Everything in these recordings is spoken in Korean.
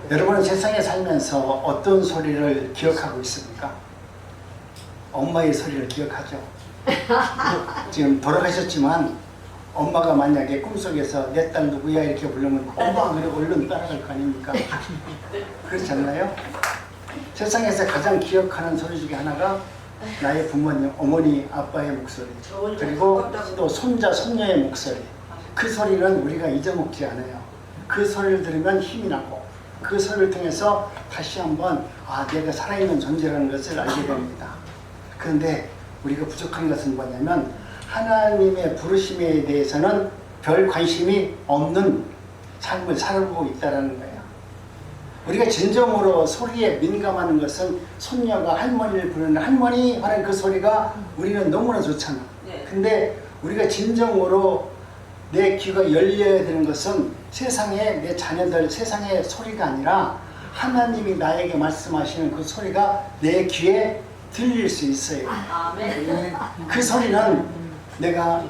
여러분은 세상에 살면서 어떤 소리를 기억하고 있습니까? 엄마의 소리를 기억하죠. 지금 돌아가셨지만 엄마가 만약에 꿈속에서 내 딸 누구야 이렇게 부르면 엄마 그래 얼른 따라갈 거 아닙니까? 그렇지 않나요? 세상에서 가장 기억하는 소리 중에 하나가 나의 부모님, 어머니, 아빠의 목소리, 그리고 또 손자, 손녀의 목소리. 그 소리는 우리가 잊어먹지 않아요. 그 소리를 들으면 힘이 나고 그 소리를 통해서 다시 한번 내가 살아있는 존재라는 것을 알게 됩니다. 그런데 우리가 부족한 것은 뭐냐면 하나님의 부르심에 대해서는 별 관심이 없는 삶을 살고 있다는 거예요. 우리가 진정으로 소리에 민감하는 것은 손녀가 할머니를 부르는 할머니 하는 그 소리가 우리는 너무나 좋잖아. 근데 우리가 진정으로 내 귀가 열려야 되는 것은 세상에 내 자녀들 세상의 소리가 아니라 하나님이 나에게 말씀하시는 그 소리가 내 귀에 들릴 수 있어요. 그 소리는 내가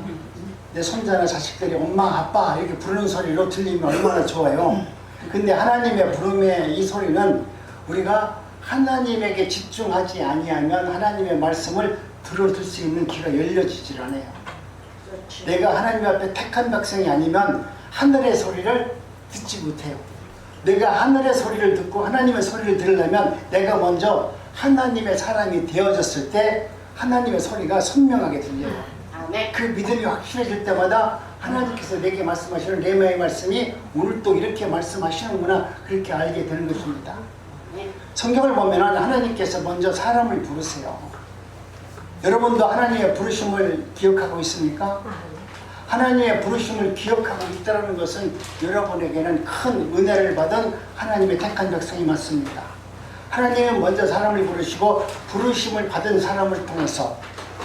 내 손자나 자식들이 엄마 아빠 이렇게 부르는 소리로 들리면 얼마나 좋아요. 근데 하나님의 부름의 이 소리는 우리가 하나님에게 집중하지 아니하면 하나님의 말씀을 들어줄 수 있는 귀가 열려지질 않아요. 내가 하나님 앞에 택한 백성이 아니면 하늘의 소리를 듣지 못해요. 내가 하늘의 소리를 듣고 하나님의 소리를 들으려면 내가 먼저 하나님의 사람이 되어졌을 때 하나님의 소리가 선명하게 들려요. 그 믿음이 확실해질 때마다 하나님께서 내게 말씀하시는 레마의 말씀이 오늘 또 이렇게 말씀하시는구나 그렇게 알게 되는 것입니다. 성경을 보면 하나님께서 먼저 사람을 부르세요. 여러분도 하나님의 부르심을 기억하고 있습니까? 하나님의 부르심을 기억하고 있다는 것은 여러분에게는 큰 은혜를 받은 하나님의 택한 백성이 맞습니다. 하나님은 먼저 사람을 부르시고 부르심을 받은 사람을 통해서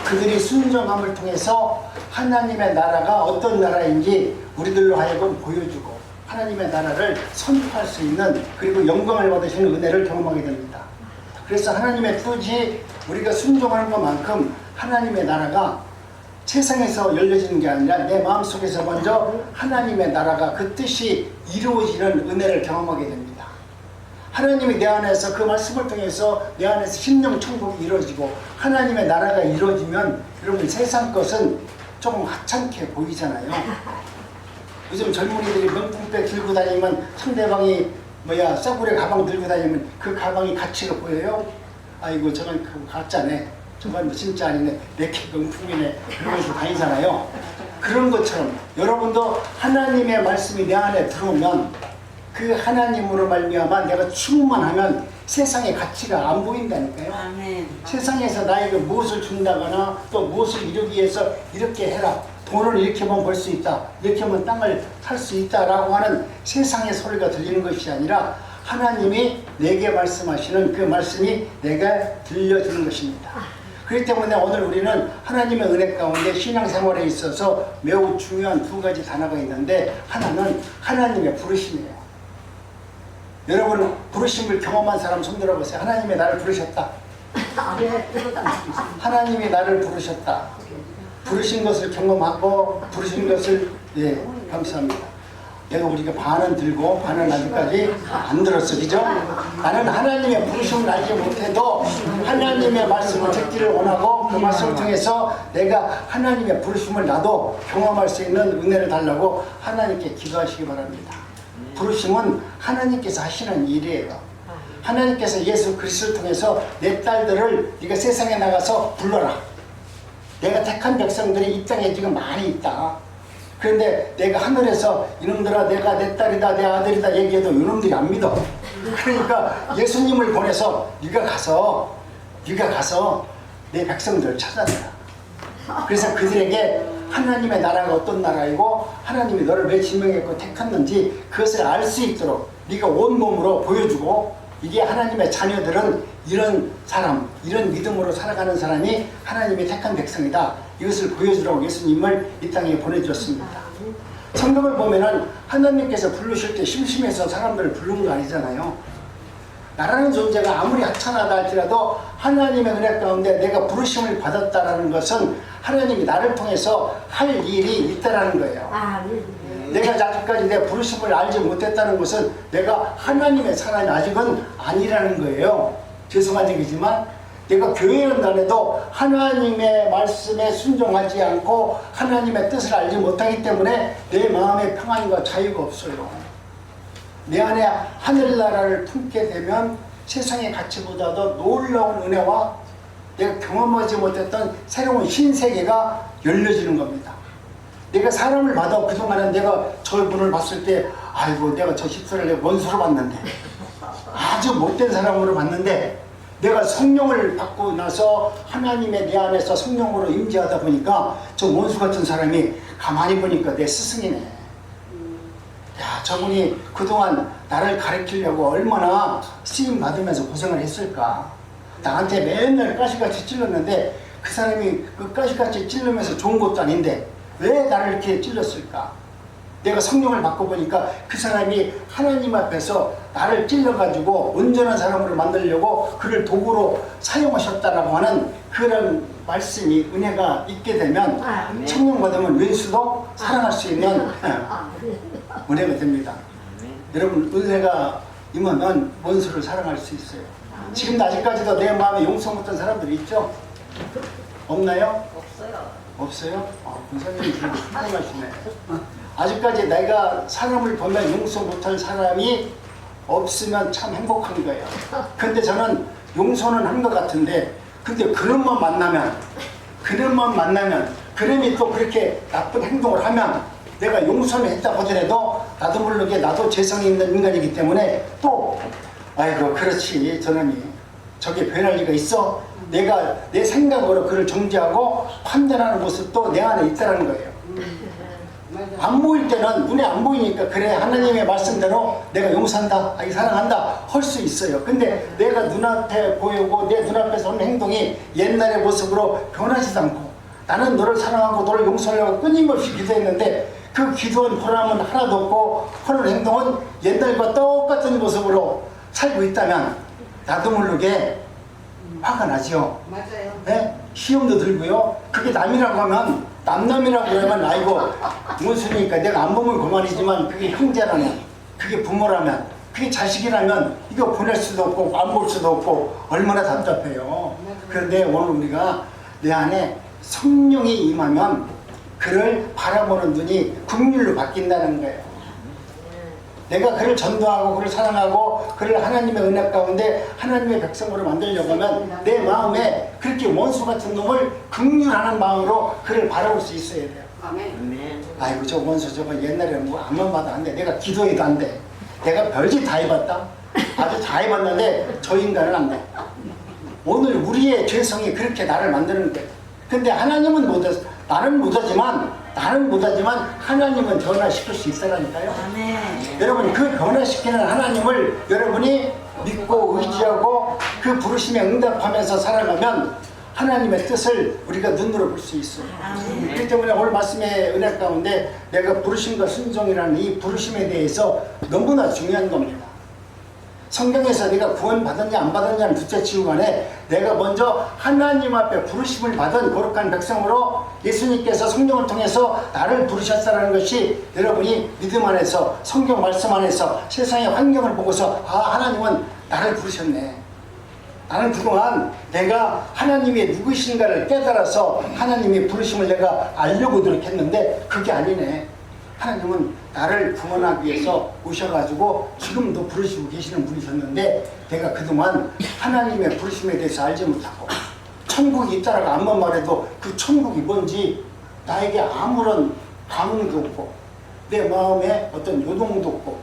그들이 순종함을 통해서 하나님의 나라가 어떤 나라인지 우리들로 하여금 보여주고 하나님의 나라를 선포할 수 있는 그리고 영광을 받으시는 은혜를 경험하게 됩니다. 그래서 하나님의 뜻이 우리가 순종하는 것만큼 하나님의 나라가 세상에서 열려지는 게 아니라 내 마음속에서 먼저 하나님의 나라가 그 뜻이 이루어지는 은혜를 경험하게 됩니다. 하나님이 내 안에서 그 말씀을 통해서 내 안에서 심령 천국이 이루어지고 하나님의 나라가 이루어지면 여러분 세상 것은 조금 하찮게 보이잖아요. 요즘 젊은이들이 명품백 들고 다니면 상대방이 싸구려 가방 들고 다니면 그 가방이 가치가 보여요? 아이고 저건 그거 가짜네, 저건 진짜 아니네, 내게 명품이네, 그러면서 다니잖아요. 그런 것처럼 여러분도 하나님의 말씀이 내 안에 들어오면 그 하나님으로 말미암아 내가 충만하면 세상의 가치가 안 보인다니까요. 아멘. 세상에서 나에게 무엇을 준다거나 또 무엇을 이루기 위해서 이렇게 해라, 돈을 이렇게 하면 벌 수 있다, 이렇게 하면 땅을 살 수 있다라고 하는 세상의 소리가 들리는 것이 아니라 하나님이 내게 말씀하시는 그 말씀이 내가 들려주는 것입니다. 그렇기 때문에 오늘 우리는 하나님의 은혜 가운데 신앙생활에 있어서 매우 중요한 두 가지 단어가 있는데 하나는 하나님의 부르심이에요. 여러분 부르심을 경험한 사람 손 들어보세요. 하나님이 나를 부르셨다. 하나님이 나를 부르셨다. 부르신 것을 경험하고 부르신 것을 감사합니다. 내가 우리가 반은 들고 반은 아직까지 안 들었어, 그죠? 나는 하나님의 부르심을 알지 못해도 하나님의 말씀을 듣기를 원하고 그 말씀을 통해서 내가 하나님의 부르심을 나도 경험할 수 있는 은혜를 달라고 하나님께 기도하시기 바랍니다. 부르심은 하나님께서 하시는 일이에요. 하나님께서 예수 그리스도를 통해서 내 딸들을 네가 세상에 나가서 불러라. 내가 택한 백성들이 이 땅에 지금 많이 있다. 그런데 내가 하늘에서 이놈들아 내가 내 딸이다 내 아들이다 얘기해도 이놈들이 안 믿어. 그러니까 예수님을 보내서 네가 가서 내 백성들을 찾아내라. 그래서 그들에게 하나님의 나라가 어떤 나라이고 하나님이 너를 왜 지명했고 택했는지 그것을 알 수 있도록 네가 온몸으로 보여주고, 이게 하나님의 자녀들은 이런 사람, 이런 믿음으로 살아가는 사람이 하나님의 택한 백성이다, 이것을 보여주라고 예수님을 이 땅에 보내주었습니다. 성경을 보면은 하나님께서 부르실 때 심심해서 사람들을 부르는 거 아니잖아요. 나라는 존재가 아무리 하찮하다 할지라도 하나님의 은혜 가운데 내가 부르심을 받았다라는 것은 하나님이 나를 통해서 할 일이 있다라는 거예요. 내가 아직까지 내 부르심을 알지 못했다는 것은 내가 하나님의 사람이 아직은 아니라는 거예요. 죄송한 얘기지만 내가 교회는 다녀도 하나님의 말씀에 순종하지 않고 하나님의 뜻을 알지 못하기 때문에 내 마음에 평안과 자유가 없어요. 내 안에 하늘나라를 품게 되면 세상의 가치보다도 놀라운 은혜와 내가 경험하지 못했던 새로운 신세계가 열려지는 겁니다. 내가 사람을 봐도 그동안은 내가 저분을 봤을 때 아이고 내가 저 십수를 내가 원수로 봤는데 아주 못된 사람으로 봤는데 내가 성령을 받고 나서 하나님의 내 안에서 성령으로 임재하다 보니까 저 원수 같은 사람이 가만히 보니까 내 스승이네. 야, 저분이 그동안 나를 가르치려고 얼마나 쓰임 받으면서 고생을 했을까. 나한테 맨날 가시같이 찔렀는데 그 사람이 그 가시같이 찔르면서 좋은 것도 아닌데 왜 나를 이렇게 찔렀을까. 내가 성령을 받고 보니까 그 사람이 하나님 앞에서 나를 찔러가지고 온전한 사람으로 만들려고 그를 도구로 사용하셨다라고 하는 그런 말씀이 은혜가 있게 되면 성령 받으면 왼수도 사랑할 수 있는 은혜가 됩니다. 여러분 은혜가 임하면 원수를 사랑할 수 있어요. 지금도 아직까지도 내 마음에 용서 못한 사람들이 있죠? 없나요? 없어요. 없어요? 권사님이 그래도 훌륭하시네. 아직까지 내가 사람을 보면 용서 못할 사람이 없으면 참 행복한 거예요. 근데 저는 용서는 한 것 같은데 근데 그놈만 만나면 그놈이 또 그렇게 나쁜 행동을 하면 내가 용서는 했다고 하더라도 나도 모르게 나도 죄성이 있는 인간이기 때문에 또 아이고 그렇지 저놈이 저게 변할 리가 있어? 내가 내 생각으로 그를 정죄하고 판단하는 모습도 내 안에 있다는 거예요. 안 보일 때는 눈에 안 보이니까 그래 하나님의 말씀대로 내가 용서한다 사랑한다 할 수 있어요. 근데 내가 눈앞에 보이고 내 눈앞에서 하는 행동이 옛날의 모습으로 변하지도 않고 나는 너를 사랑하고 너를 용서하려고 끊임없이 기도했는데 그 기도한 보람은 하나도 없고 하는 행동은 옛날과 똑같은 모습으로 살고 있다면 나도 모르게 화가 나죠. 맞아요. 네? 시험도 들고요. 그게 남이라고 하면 남남이라고 그러면 아이고 원수니까 내가 안 보면 그만이지만 그게 형제라면 그게 부모라면 그게 자식이라면 이거 보낼 수도 없고 안 볼 수도 없고 얼마나 답답해요. 그런데 오늘 우리가 내 안에 성령이 임하면 그를 바라보는 눈이 긍휼로 바뀐다는 거예요. 내가 그를 전도하고 그를 사랑하고 그를 하나님의 은혜 가운데 하나님의 백성으로 만들려고 하면 내 마음에 그렇게 원수 같은 놈을 긍휼하는 마음으로 그를 바라볼 수 있어야 돼요. 아멘. 아이고 저 원수 저거 옛날에는 뭐 아무만 봐도 안 돼. 내가 기도해도 안 돼. 내가 별짓 다 해봤다. 아주 다 해봤는데 저 인간은 안 돼. 오늘 우리의 죄성이 그렇게 나를 만드는 거예요. 근데 하나님은 나는 못하지만 하나님은 변화시킬 수 있으라니까요. 아멘. 여러분 그 변화시키는 하나님을 여러분이 믿고 의지하고 그 부르심에 응답하면서 살아가면 하나님의 뜻을 우리가 눈으로 볼 수 있어요. 아멘. 그렇기 때문에 오늘 말씀의 은혜 가운데 내가 부르심과 순종이라는 이 부르심에 대해서 너무나 중요한 겁니다. 성경에서 내가 구원받았냐 안 받았냐는 둘째치고 간에 내가 먼저 하나님 앞에 부르심을 받은 거룩한 백성으로 예수님께서 성령을 통해서 나를 부르셨다는 것이 여러분이 믿음 안에서 성경 말씀 안에서 세상의 환경을 보고서 아 하나님은 나를 부르셨네. 나는 그동안 내가 하나님이 누구신가를 깨달아서 하나님의 부르심을 내가 알려고 노력했는데 그게 아니네. 하나님은 나를 구원하기 위해서 오셔가지고 지금도 부르시고 계시는 분이셨는데 내가 그동안 하나님의 부르심에 대해서 알지 못하고 천국이 있다라고 암만 말해도 그 천국이 뭔지 나에게 아무런 감흥도 없고 내 마음에 어떤 요동도 없고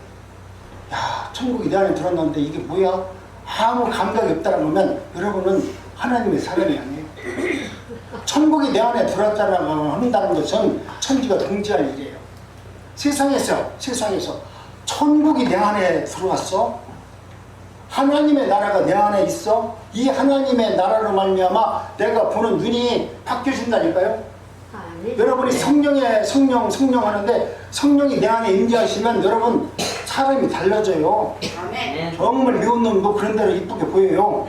야 천국이 내 안에 들었는데 이게 뭐야? 아무 감각이 없다라고 하면 여러분은 하나님의 사람이 아니에요. 천국이 내 안에 들었다라고 한다는 것은 천지가 동지할 일이에요. 세상에서 천국이 내 안에 들어왔어. 하나님의 나라가 내 안에 있어. 이 하나님의 나라로 말미암아 내가 보는 눈이 바뀌어진다니까요. 여러분이 성령 하는데 성령이 내 안에 임재하시면 여러분 사람이 달라져요. 아멘. 정말 미운 놈도 그런 대로 이쁘게 보여요.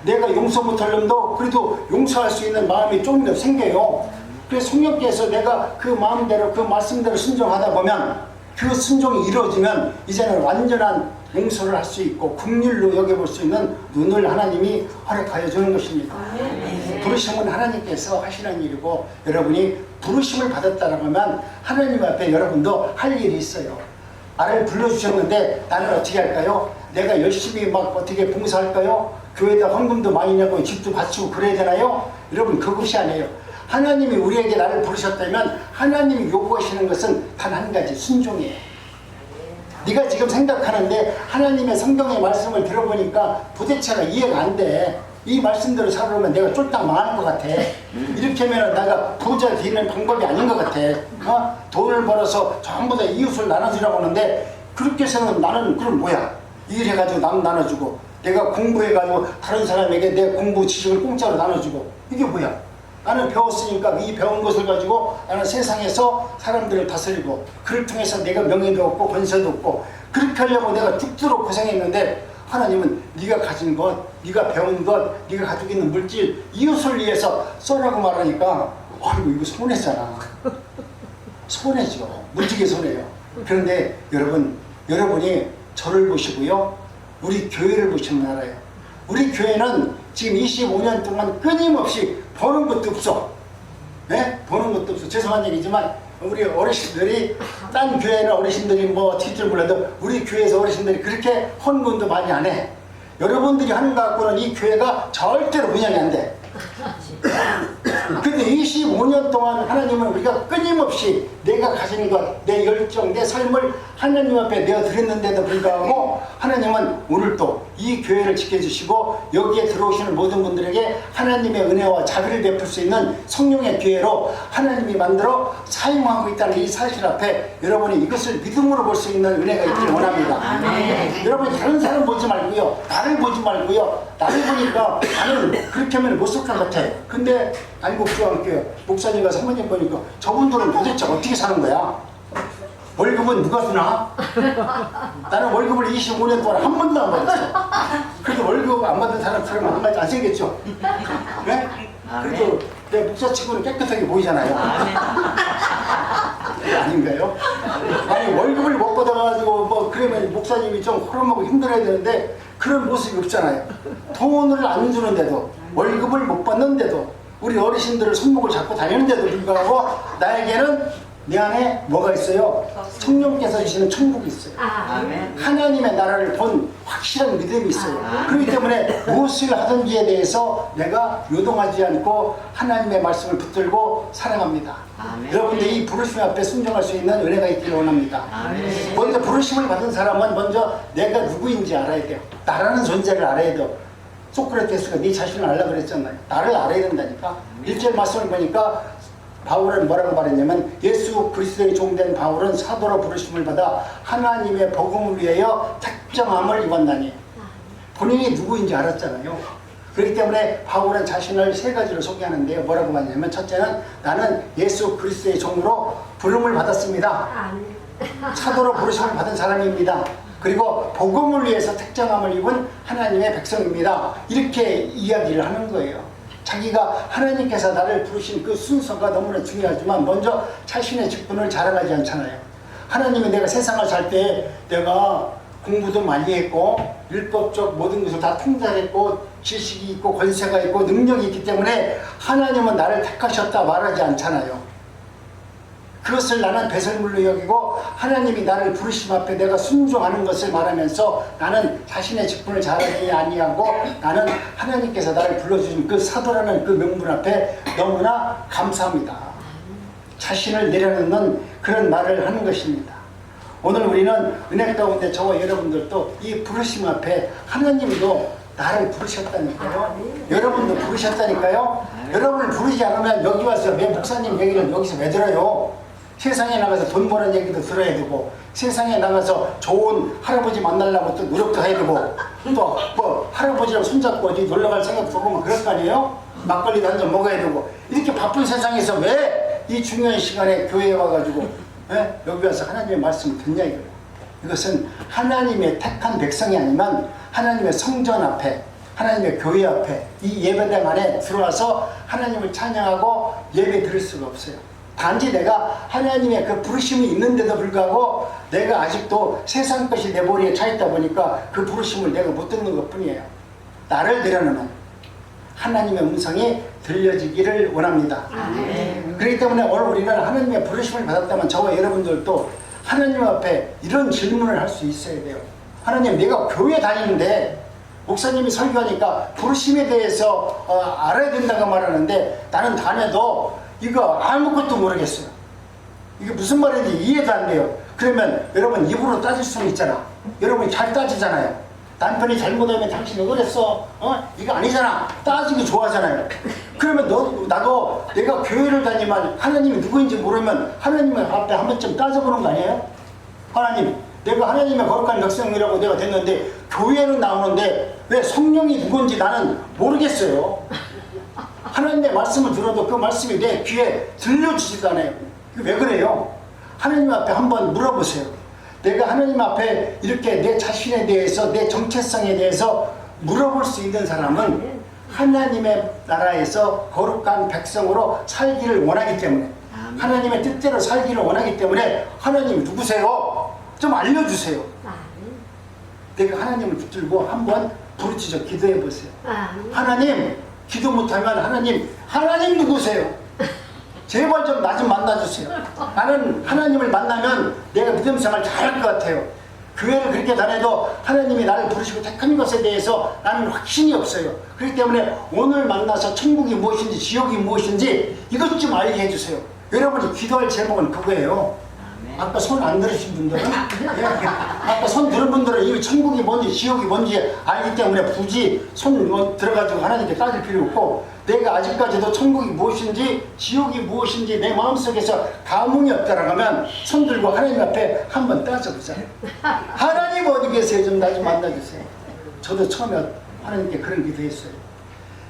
내가 용서 못할 놈도 그래도 용서할 수 있는 마음이 조금 더 생겨요. 그래서 성령께서 내가 그 마음대로 그 말씀대로 순종하다 보면 그 순종이 이루어지면 이제는 완전한 용서를 할 수 있고 긍휼로 여겨볼 수 있는 눈을 하나님이 허락하여 주는 것입니다. 부르심은 하나님께서 하시는 일이고 여러분이 부르심을 받았다는 하면 하나님 앞에 여러분도 할 일이 있어요. 나를 불러주셨는데 나는 어떻게 할까요? 내가 열심히 막 어떻게 봉사할까요? 교회에다 헌금도 많이 내고 집도 바치고 그래야 되나요? 여러분 그것이 아니에요. 하나님이 우리에게 나를 부르셨다면 하나님이 요구하시는 것은 단 한 가지, 순종이에요. 네가 지금 생각하는데 하나님의 성경의 말씀을 들어보니까 도대체가 이해가 안 돼. 이 말씀대로 살아오면 내가 쫄딱 망할 것 같아. 이렇게 하면 내가 부자 되는 방법이 아닌 것 같아. 돈을 벌어서 전부 다 이웃을 나눠주라고 하는데 그렇게 해서는 나는 그럼 뭐야? 일해가지고 남 나눠주고 내가 공부해가지고 다른 사람에게 내 공부 지식을 공짜로 나눠주고 이게 뭐야? 나는 배웠으니까 이 배운 것을 가지고 나는 세상에서 사람들을 다스리고 그를 통해서 내가 명예도 얻고 권세도 얻고 그렇게 하려고 내가 죽도록 고생했는데 하나님은 네가 가진 것, 네가 배운 것, 네가 가지고 있는 물질 이웃을 위해서 써라고 말하니까 아이고 이거 손해잖아. 손해죠. 무지개 손해요. 그런데 여러분이 저를 보시고요. 우리 교회를 보시면 알아요. 우리 교회는 지금 25년 동안 끊임없이 버는 것도 없어. 네? 버는 것도 없어. 죄송한 얘기지만 우리 어르신들이 딴 교회나 어르신들이 뭐 어떻게 줄 몰라도 우리 교회에서 어르신들이 그렇게 헌금도 많이 안 해. 여러분들이 하는 것 갖고는 이 교회가 절대로 운영이 안 돼. 근데 25년 동안 하나님은 우리가 끊임없이 내가 가진 것, 내 열정, 내 삶을 하나님 앞에 내어드렸는데도 불구하고 하나님은 오늘도 이 교회를 지켜주시고 여기에 들어오시는 모든 분들에게 하나님의 은혜와 자비를 베풀 수 있는 성령의 기회로 하나님이 만들어 사용하고 있다는 이 사실 앞에 여러분이 이것을 믿음으로 볼 수 있는 은혜가 있기를 원합니다. 여러분이 다른 사람 보지 말고요. 나를 보지 말고요. 나를 보니까 나는 그렇게 하면 못 쏠 것 같아. 근데 알고 구조할게요. 목사님과 사모님 보니까 저분들은 도대체 어떻게 사는 거야? 월급은 누가 주나? 나는 월급을 25년 동안 한 번도 안 받았어. 그래도 월급 안 받은 사람처럼 안 생겼죠? 네? 그래도 내 목사치고는 깨끗하게 보이잖아요. 아닌가요? 아니 월급을 못 받아가지고 뭐 그러면 목사님이 좀 호름하고 힘들어야 되는데 그런 모습이 없잖아요. 돈을 안 주는데도 월급을 못 받는데도 우리 어르신들을 손목을 잡고 다니는데도 불구하고 나에게는 내 안에 뭐가 있어요? 성령께서 주시는 천국이 있어요. 하나님의 나라를 본 확실한 믿음이 있어요. 그렇기 때문에 무엇을 하든지에 대해서 내가 요동하지 않고 하나님의 말씀을 붙들고 사랑합니다. 여러분들 이 부르심 앞에 순종할 수 있는 은혜가 있기를 원합니다. 먼저 부르심을 받은 사람은 먼저 내가 누구인지 알아야 돼요. 나라는 존재를 알아야 돼요. 소크라테스가 네 자신을 알라 그랬잖아요. 나를 알아야 된다니까. 1절 말씀을 보니까 바울은 뭐라고 말했냐면 예수 그리스도의 종된 바울은 사도로 부르심을 받아 하나님의 복음을 위하여 택정함을 입었나니 본인이 누구인지 알았잖아요. 그렇기 때문에 바울은 자신을 세 가지로 소개하는데요. 뭐라고 말했냐면 첫째는 나는 예수 그리스도의 종으로 부름을 받았습니다. 사도로 부르심을 받은 사람입니다. 그리고 복음을 위해서 택정함을 입은 하나님의 백성입니다. 이렇게 이야기를 하는 거예요. 자기가 하나님께서 나를 부르신 그 순서가 너무나 중요하지만 먼저 자신의 직분을 자랑하지 않잖아요. 하나님이 내가 세상을 살 때 내가 공부도 많이 했고 율법적 모든 것을 다 통달했고 지식이 있고 권세가 있고 능력이 있기 때문에 하나님은 나를 택하셨다 말하지 않잖아요. 그것을 나는 배설물로 여기고 하나님이 나를 부르심 앞에 내가 순종하는 것을 말하면서 나는 자신의 직분을 잘하지 아니하고 나는 하나님께서 나를 불러주신 그 사도라는 그 명분 앞에 너무나 감사합니다. 자신을 내려놓는 그런 말을 하는 것입니다. 오늘 우리는 은혜 가운데 저와 여러분들도 이 부르심 앞에 하나님도 나를 부르셨다니까요. 여러분도 부르셨다니까요. 여러분을 부르지 않으면 여기 와서 내 목사님 얘기를 여기서 왜 들어요? 세상에 나가서 돈 버는 얘기도 들어야 되고 세상에 나가서 좋은 할아버지 만나려고 또 노력도 해야 되고 또 뭐 할아버지랑 손잡고 어디 놀러갈 생각도 하고 그럴 거 아니에요? 막걸리도 한 잔 먹어야 되고 이렇게 바쁜 세상에서 왜 이 중요한 시간에 교회에 와가지고 여기 와서 하나님의 말씀을 듣냐 이거예요. 이것은 하나님의 택한 백성이 아니면 하나님의 성전 앞에 하나님의 교회 앞에 이 예배당 안에 들어와서 하나님을 찬양하고 예배 드릴 수가 없어요. 단지 내가 하나님의 그 부르심이 있는데도 불구하고 내가 아직도 세상 것이 내 머리에 차 있다 보니까 그 부르심을 내가 못 듣는 것 뿐이에요. 나를 내려놓는 하나님의 음성이 들려지기를 원합니다. 그렇기 때문에 오늘 우리는 하나님의 부르심을 받았다면 저와 여러분들도 하나님 앞에 이런 질문을 할 수 있어야 돼요. 하나님, 내가 교회 다니는데 목사님이 설교하니까 부르심에 대해서 알아야 된다고 말하는데 나는 다녀도 이거 아무것도 모르겠어요. 이게 무슨 말인지 이해도 안 돼요. 그러면 여러분 입으로 따질 수는 있잖아. 여러분이 잘 따지잖아요. 남편이 잘못하면 당신이 그랬어. 이거 아니잖아. 따지기 좋아하잖아요. 그러면 나도 내가 교회를 다니면 하나님이 누구인지 모르면 하나님 앞에 한 번쯤 따져보는 거 아니에요? 하나님, 내가 하나님의 거룩한 백성이라고 내가 됐는데 교회는 나오는데 왜 성령이 누군지 나는 모르겠어요. 하나님의 말씀을 들어도 그 말씀이 내 귀에 들려주지도 않아요. 왜 그래요? 하나님 앞에 한번 물어보세요. 내가 하나님 앞에 이렇게 내 자신에 대해서 내 정체성에 대해서 물어볼 수 있는 사람은 하나님의 나라에서 거룩한 백성으로 살기를 원하기 때문에, 하나님의 뜻대로 살기를 원하기 때문에 하나님 누구세요? 좀 알려주세요. 내가 하나님을 붙들고 한번 부르짖어 기도해 보세요. 하나님, 기도 못하면 하나님 누구세요? 제발 좀 나 좀 만나주세요. 나는 하나님을 만나면 내가 믿음 생활 잘할 것 같아요. 교회를 그렇게 다녀도 하나님이 나를 부르시고 택한 것에 대해서 나는 확신이 없어요. 그렇기 때문에 오늘 만나서 천국이 무엇인지 지옥이 무엇인지 이것 좀 알게 해주세요. 여러분이 기도할 제목은 그거예요. 아까 손 안 들으신 분들은 아까 손 들은 분들은 이미 천국이 뭔지 지옥이 뭔지 알기 때문에 굳이 손 들어가지고 하나님께 따질 필요 없고, 내가 아직까지도 천국이 무엇인지 지옥이 무엇인지 내 마음속에서 감흥이 없다라고 하면 손 들고 하나님 앞에 한번 따져보세요. 하나님 어디 계세요? 좀 나 좀 만나주세요. 저도 처음에 하나님께 그런 기도했어요.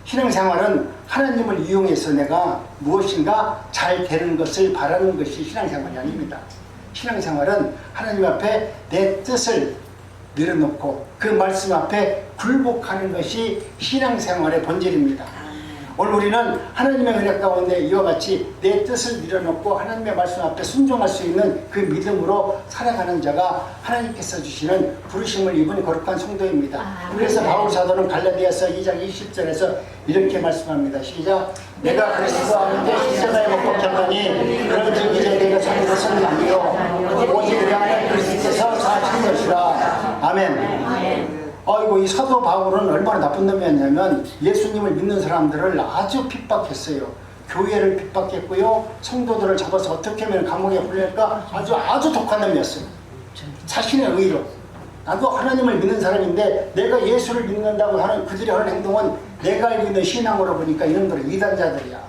신앙생활은 하나님을 이용해서 내가 무엇인가 잘 되는 것을 바라는 것이 신앙생활이 아닙니다. 신앙생활은 하나님 앞에 내 뜻을 내려놓고 그 말씀 앞에 굴복하는 것이 신앙생활의 본질입니다. 오늘 우리는 하나님의 은혜 가운데 이와 같이 내 뜻을 내려놓고 하나님의 말씀 앞에 순종할 수 있는 그 믿음으로 살아가는 자가 하나님께서 주시는 부르심을 입은 거룩한 성도입니다. 그래서 바울 사도는 갈라디아서 2장 20절에서 이렇게 말씀합니다. 시작. 내가 그리스도 안에 십자가에 못 박혔더니 그런즉 이제 내가 자기 것은 아니요 오직 내 안에 그리스도께서 사신 것이라. 아멘. 아이고, 이 사도 바울은 얼마나 나쁜 놈이었냐면 예수님을 믿는 사람들을 아주 핍박했어요. 교회를 핍박했고요. 성도들을 잡아서 어떻게 하면 감옥에 보낼까 아주 독한 놈이었어요. 자신의 의로. 나도 하나님을 믿는 사람인데 내가 예수를 믿는다고 하는 그들이 하는 행동은 내가 알고 있는 신앙으로 보니까 이놈들은 이단자들이야.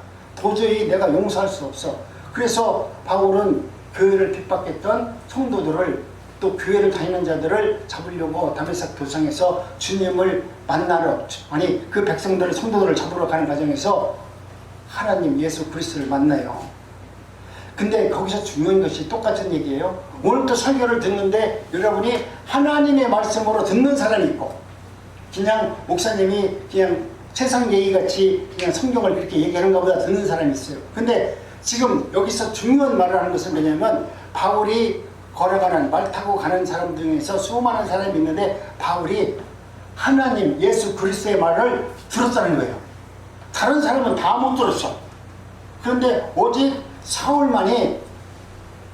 도저히 내가 용서할 수 없어. 그래서 바울은 교회를 핍박했던 성도들을 또 교회를 다니는 자들을 잡으려고 다메섹 도상에서 주님을 만나러, 아니 그 백성들을 성도들을 잡으러 가는 과정에서 하나님 예수 그리스도를 만나요. 근데 거기서 중요한 것이 똑같은 얘기예요. 오늘 또 설교를 듣는데 여러분이 하나님의 말씀으로 듣는 사람이 있고, 그냥 목사님이 그냥 세상 얘기같이 그냥 성경을 그렇게 얘기하는 것보다 듣는 사람이 있어요. 근데 지금 여기서 중요한 말을 하는 것은 뭐냐면, 바울이 걸어가는, 말 타고 가는 사람 중에서 수많은 사람이 있는데 바울이 하나님 예수 그리스도의 말을 들었다는 거예요. 다른 사람은 다 못 들었어. 그런데 오직 사울만이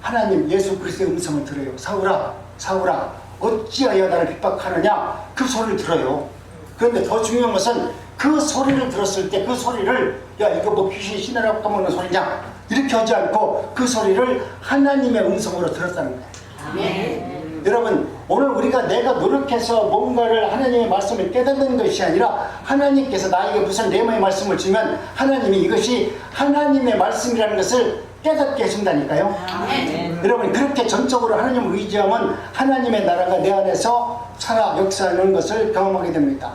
하나님 예수 그리스도의 음성을 들어요. 사울아, 사울아, 어찌하여 나를 핍박하느냐, 그 소리를 들어요. 그런데 더 중요한 것은 그 소리를 들었을 때 그 소리를, 야 이거 뭐 귀신 신하라고 까먹는 소리냐, 이렇게 하지 않고 그 소리를 하나님의 음성으로 들었다는 거예요. 아멘. 여러분, 오늘 우리가 내가 노력해서 뭔가를 하나님의 말씀을 깨닫는 것이 아니라 하나님께서 나에게 무슨 레마의 말씀을 주면 하나님이 이것이 하나님의 말씀이라는 것을 깨닫게 해준다니까요. 아멘. 여러분, 그렇게 전적으로 하나님을 의지하면 하나님의 나라가 내 안에서 살아 역사하는 것을 경험하게 됩니다.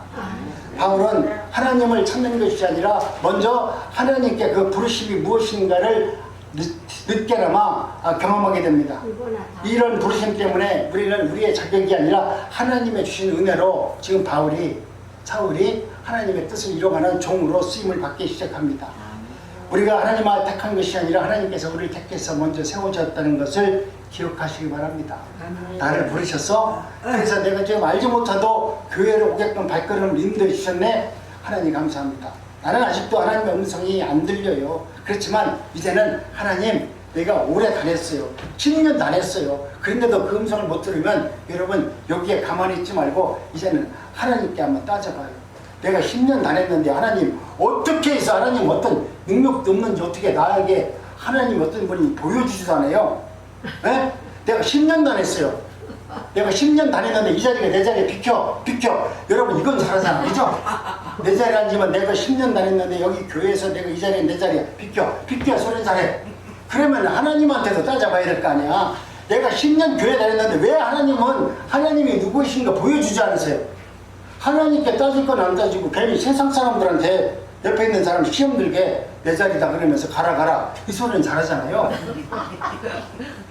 바울은 하나님을 찾는 것이 아니라 먼저 하나님께 그 부르심이 무엇인가를 늦게나마 경험하게 됩니다. 이런 부르심 때문에 우리는 우리의 자격이 아니라 하나님의 주신 은혜로 지금 사울이 하나님의 뜻을 이뤄가는 종으로 쓰임을 받기 시작합니다. 우리가 하나님을 택한 것이 아니라 하나님께서 우리를 택해서 먼저 세우셨다는 것을 기억하시기 바랍니다. 나를 부르셔서 그래서 내가 지금 알지 못해도 교회로 오게끔 발걸음을 인도해 주셨네. 하나님 감사합니다. 나는 아직도 하나님의 음성이 안 들려요. 그렇지만 이제는 하나님 내가 오래 다녔어요. 10년 다녔어요. 그런데도 그 음성을 못 들으면 여러분 여기에 가만히 있지 말고 이제는 하나님께 한번 따져봐요. 내가 10년 다녔는데 하나님 어떻게 해서 하나님 어떤 능력도 없는지 어떻게 나에게 하나님 어떤 분이 보여주지도 않아요. 네? 내가 10년 다녔어요. 내가 10년 다녔는데 이 자리가 내 자리에 비켜. 여러분 이건 잘하잖아. 그죠? 내 자리에 앉으면 내가 10년 다녔는데 여기 교회에서 내가 이 자리에 내 자리에 비켜 소리 잘해. 그러면 하나님한테도 따져봐야 될 거 아니야. 내가 10년 교회 다녔는데 왜 하나님은 하나님이 누구이신가 보여주지 않으세요? 하나님께 따질 건 안 따지고 괜히 세상 사람들한테 옆에 있는 사람 시험 들게 내 자리다 그러면서 가라 이 소리는 잘하잖아요.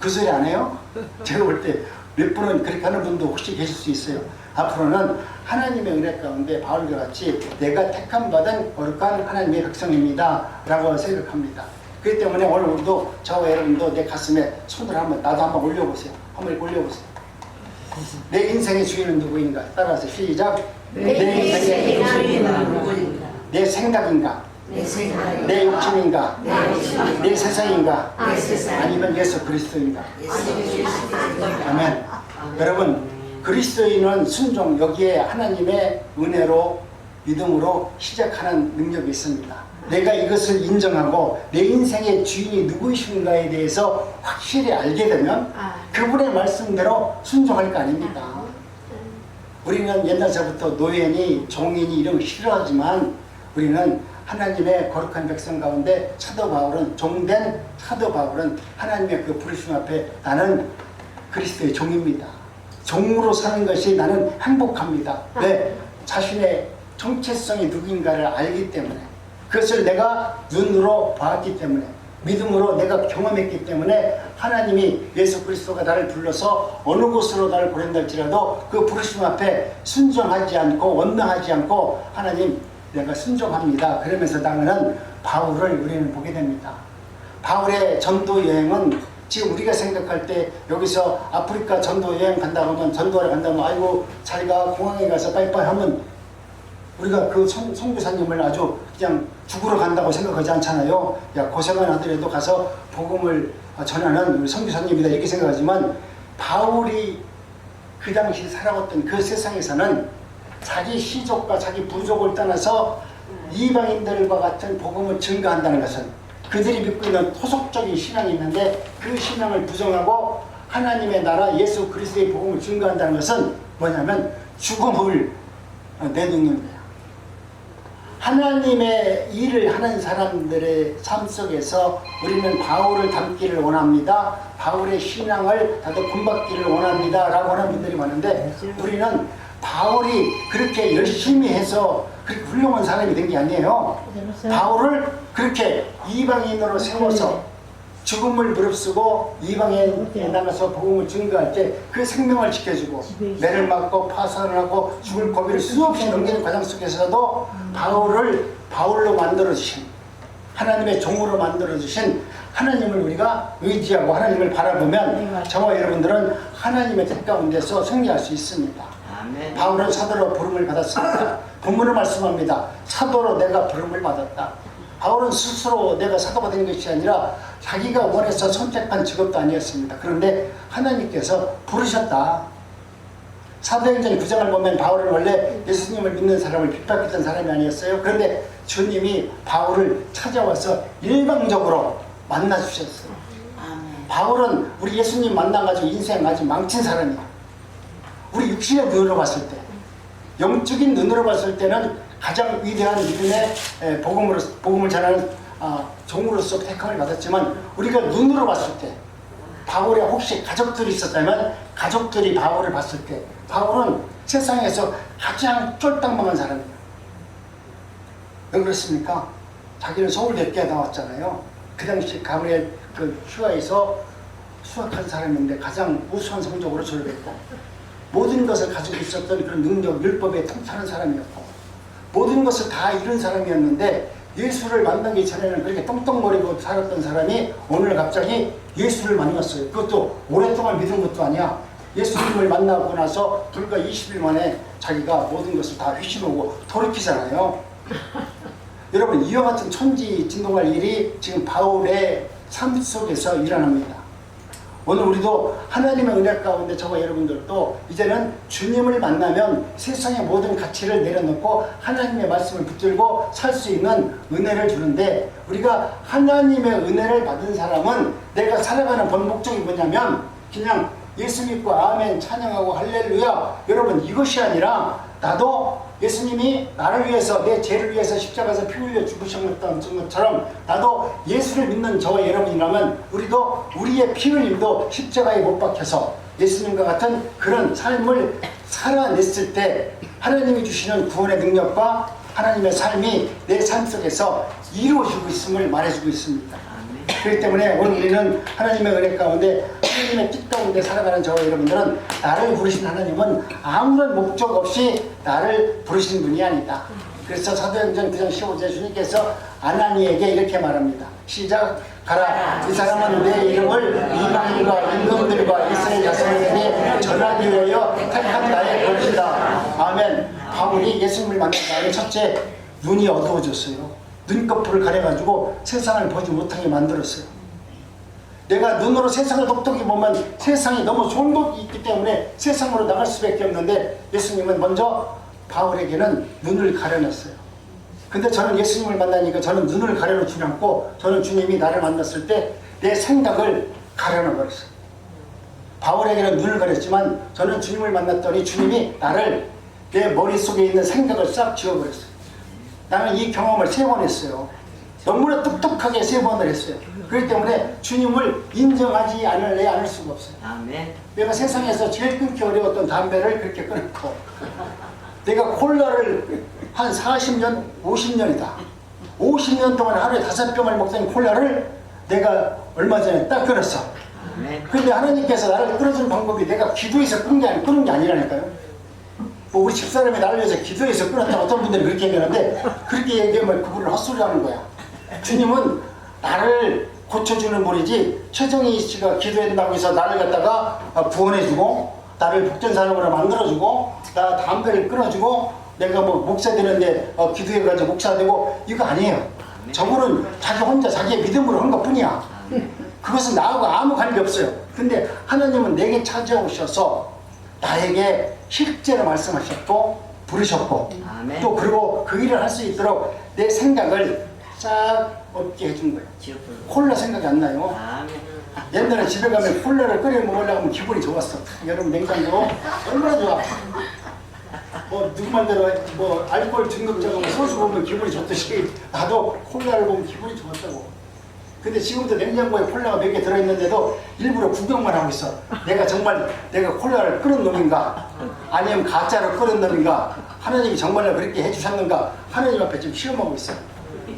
그 소리 안 해요? 제가 볼 때 몇 분은 그렇게 하는 분도 혹시 계실 수 있어요. 앞으로는 하나님의 은혜 가운데 바울과 같이 내가 택함 받은 거룩한 하나님의 백성입니다 라고 생각합니다. 그렇기 때문에 오늘 우리도 저와 여러분도 내 가슴에 손을 나도 한번 올려보세요. 한번 올려보세요. 내 인생의 주인은 누구인가? 따라서 시작. 내 인생의 주인은 누구인가? 내 생각인가? 내 욕심인가? 내 세상인가? 아니면 예수 그리스도인가? 아멘. 여러분 그리스도인은 순종, 여기에 하나님의 은혜로 믿음으로 시작하는 능력이 있습니다. 내가 이것을 인정하고 내 인생의 주인이 누구이신가에 대해서 확실히 알게 되면 그분의 말씀대로 순종할 거 아닙니까? 우리는 옛날서부터 노예니 종이니 이런 거 싫어하지만 우리는 하나님의 거룩한 백성 가운데 사도 바울은 종된 사도 바울은 하나님의 그 부르심 앞에 나는 그리스도의 종입니다. 종으로 사는 것이 나는 행복합니다. 왜? 자신의 정체성이 누구인가를 알기 때문에, 그것을 내가 눈으로 봤기 때문에, 믿음으로 내가 경험했기 때문에 하나님이 예수 그리스도가 나를 불러서 어느 곳으로 나를 보낸다 할지라도 그 부르심 앞에 순종하지 않고 원망하지 않고 하나님 내가 순종합니다. 그러면서 나가는 바울을 우리는 보게 됩니다. 바울의 전도 여행은 지금 우리가 생각할 때 여기서 아프리카 전도 여행 간다고 하면 전도하러 간다면 아이고 자기가 공항에 가서 빠이빠이 하면 우리가 그 선교사님을 아주 그냥 죽으러 간다고 생각하지 않잖아요. 야 고생은 하더라도 가서 복음을 전하는 우리 선교사님이다 이렇게 생각하지만 바울이 그 당시 살아왔던 그 세상에서는 자기 시족과 자기 부족을 떠나서 이방인들과 같은 복음을 증거한다는 것은 그들이 믿고 있는 토속적인 신앙이 있는데 그 신앙을 부정하고 하나님의 나라 예수 그리스도의 복음을 증거한다는 것은 뭐냐면 죽음을 내놓는 거예요. 하나님의 일을 하는 사람들의 삶 속에서 우리는 바울을 닮기를 원합니다. 바울의 신앙을 나도 본받기를 원합니다 라고 하는 분들이 많은데 우리는 바울이 그렇게 열심히 해서 그렇게 훌륭한 사람이 된 게 아니에요. 바울을 그렇게 이방인으로 세워서 죽음을 무릅쓰고 이방인에 나가서 복음을 증거할 때 그 생명을 지켜주고 매를 맞고 파산하고 죽을 고비를 수없이 넘기는 과정 속에서도 바울을 바울로 만들어주신 하나님의 종으로 만들어주신 하나님을 우리가 의지하고 하나님을 바라보면 저와 여러분들은 하나님의 뜻 가운데서 승리할 수 있습니다. 바울은 사도로 부름을 받았습니다. 본문을 말씀합니다. 사도로 내가 부름을 받았다. 바울은 스스로 내가 사도가 된 것이 아니라 자기가 원해서 선택한 직업도 아니었습니다. 그런데 하나님께서 부르셨다. 사도행전 9장을 보면 바울은 원래 예수님을 믿는 사람을 핍박했던 사람이 아니었어요. 그런데 주님이 바울을 찾아와서 일방적으로 만나주셨어요. 바울은 우리 예수님 만나가지고 인생 아주 망친 사람이야. 우리 육신의 눈으로 봤을 때, 영적인 눈으로 봤을 때는 가장 위대한 믿음의 복음을 전하는 종으로서 택함을 받았지만 우리가 눈으로 봤을 때 바울의 혹시 가족들이 있었다면 가족들이 바울을 봤을 때 바울은 세상에서 가장 쫄딱망한 사람이에요. 왜 그렇습니까? 자기는 서울대학교에 나왔잖아요. 그 당시 가브리엘 그 휴화에서 수학한 사람인데 가장 우수한 성적으로 졸업했고 모든 것을 가지고 있었던 그런 능력, 율법에 통찰한 사람이었고 모든 것을 다 이룬 사람이었는데 예수를 만나기 전에는 그렇게 떵떵거리고 살았던 사람이 오늘 갑자기 예수를 만났어요. 그것도 오랫동안 믿은 것도 아니야. 예수님을 만나고 나서 불과 20일 만에 자기가 모든 것을 다 휘시르고 돌이키잖아요. 여러분, 이와 같은 천지진동할 일이 지금 바울의 삶 속에서 일어납니다. 오늘 우리도 하나님의 은혜 가운데 저와 여러분들도 이제는 주님을 만나면 세상의 모든 가치를 내려놓고 하나님의 말씀을 붙들고 살 수 있는 은혜를 주는데, 우리가 하나님의 은혜를 받은 사람은 내가 살아가는 본 목적이 뭐냐면 그냥 예수 믿고 아멘 찬양하고 할렐루야, 여러분 이것이 아니라 나도 예수님이 나를 위해서 내 죄를 위해서 십자가에서 피 흘려 죽으셨던 것처럼 나도 예수를 믿는 저와 여러분이라면 우리도 우리의 피 흘림도 십자가에 못 박혀서 예수님과 같은 그런 삶을 살아냈을 때 하나님이 주시는 구원의 능력과 하나님의 삶이 내 삶 속에서 이루어지고 있음을 말해주고 있습니다. 그렇기 때문에 오늘 우리는 하나님의 은혜 가운데 하나님의 뜻 가운데 살아가는 저와 여러분들은 나를 부르신 하나님은 아무런 목적 없이 나를 부르신 분이 아니다. 그래서 사도행전 9장 15절에 주님께서 아나니에게 이렇게 말합니다. 시작. 가라. 이 사람은 내 이름을 이방인과 임금들과 이스라엘 자손에게 전하기 위하여 택한 나의 것이다. 아멘. 바울이 예수님을 만난 다음에 첫째, 눈이 어두워졌어요. 눈꺼풀을 가려가지고 세상을 보지 못하게 만들었어요. 내가 눈으로 세상을 똑똑히 보면 세상이 너무 좋은 것이 있기 때문에 세상으로 나갈 수밖에 없는데 예수님은 먼저 바울에게는 눈을 가려놨어요. 근데 저는 예수님을 만나니까 저는 눈을 가려놓지 않고 저는 주님이 나를 만났을 때 내 생각을 가려놔버렸어요. 바울에게는 눈을 가렸지만 저는 주님을 만났더니 주님이 나를 내 머릿속에 있는 생각을 싹 지워버렸어요. 나는 이 경험을 3번 했어요. 너무나 똑똑하게 3번을 했어요. 그렇기 때문에 주님을 인정하지 않을 수가 없어요. 아멘. 내가 세상에서 제일 끊기 어려웠던 담배를 그렇게 끊었고, 내가 콜라를 한 40년, 50년이다. 50년 동안 하루에 5병을 먹던 콜라를 내가 얼마 전에 딱 끊었어. 그런데 하나님께서 나를 끊어주는 방법이 내가 기도해서 끊은 게 아니라니까요. 뭐 우리 집사람이 나를 위해서 기도해서 끊었다, 어떤 분들이 그렇게 얘기하는데 그렇게 얘기하면 그분을 헛소리 하는 거야. 주님은 나를 고쳐주는 분이지, 최정희 씨가 기도해야 된다고 해서 나를 갖다가 구원해주고 나를 복전사람으로 만들어주고 나 담배를 끊어주고 내가 뭐 목사 되는데 기도해가지고 목사 되고 이거 아니에요. 저분은 자기 혼자 자기의 믿음으로 한 것 뿐이야. 그것은 나하고 아무 관계 없어요. 근데 하나님은 내게 찾아오셔서 나에게 실제로 말씀하셨고 부르셨고 아멘. 또 그리고 그 일을 할 수 있도록 내 생각을 싹 없게 해준 거예요. 콜라 생각이 안 나요. 아멘. 옛날에 집에 가면 콜라를 끓여 먹으려고 하면 기분이 좋았어. 여러분 냉장고 얼마나 좋아. 뭐 누구 말대로 뭐 알코올 중독자가 뭐 소주 보면 기분이 좋듯이 나도 콜라를 보면 기분이 좋았다고. 근데 지금도 냉장고에 콜라가 몇 개 들어있는데도 일부러 구경만 하고 있어. 내가 정말 내가 콜라를 끓은 놈인가 아니면 가짜로 끓은 놈인가, 하나님이 정말로 그렇게 해주셨는가 하나님 앞에 지금 시험하고 있어.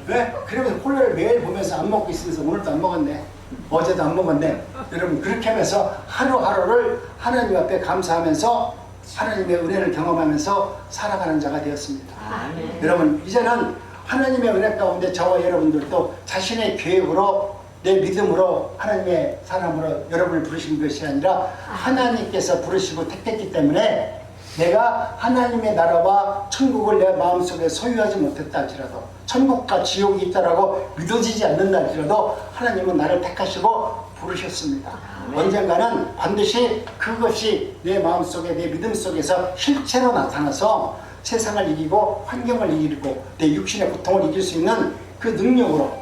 왜? 그러면서 콜라를 매일 보면서 안 먹고 있으면서 오늘도 안 먹었네, 어제도 안 먹었네. 여러분 그렇게 하면서 하루하루를 하나님 앞에 감사하면서 하나님의 은혜를 경험하면서 살아가는 자가 되었습니다. 아멘. 여러분 이제는 하나님의 은혜 가운데 저와 여러분들도 자신의 계획으로 내 믿음으로 하나님의 사람으로 여러분을 부르신 것이 아니라 하나님께서 부르시고 택했기 때문에 내가 하나님의 나라와 천국을 내 마음속에 소유하지 못했다 할지라도, 천국과 지옥이 있다라고 믿어지지 않는다 할지라도 하나님은 나를 택하시고 부르셨습니다. 언젠가는 반드시 그것이 내 마음속에 내 믿음 속에서 실체로 나타나서 세상을 이기고 환경을 이기고 내 육신의 고통을 이길 수 있는 그 능력으로